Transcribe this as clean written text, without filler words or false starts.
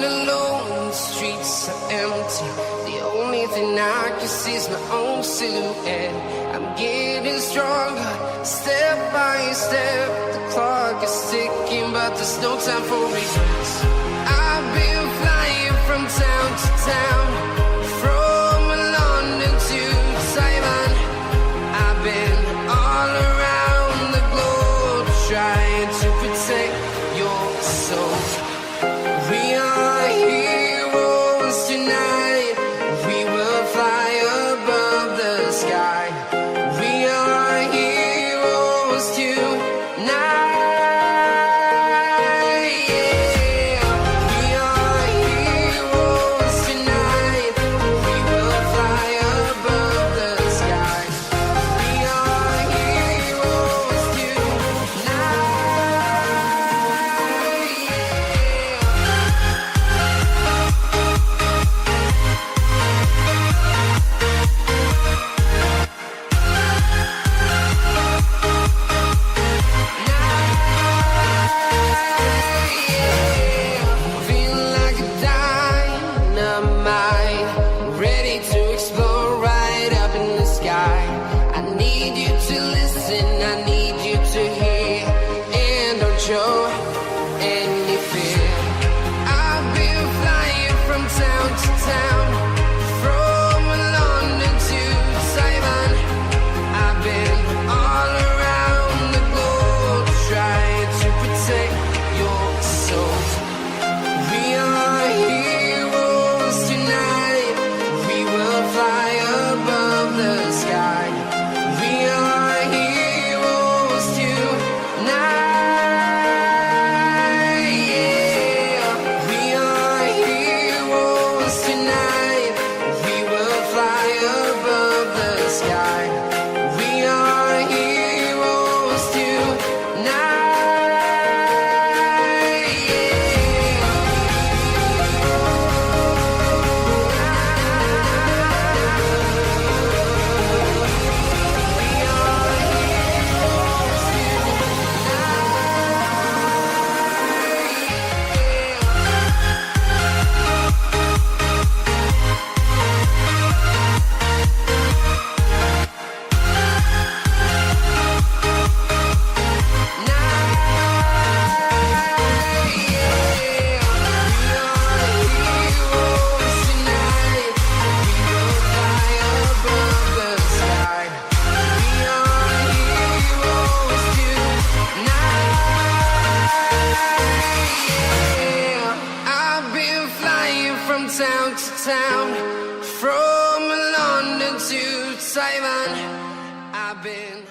alone, the streets are empty. The only thing I can see is my own silhouette. I'm getting stronger, step by step. The clock is ticking, but there's no time for regrets. I've been flying from town to town, from London to Taiwan. I've been all around the globe, trying to protect your soul. We are heroes tonight. We will fly above the sky. We are heroes tonight. Town to town, from London to Taiwan. I've been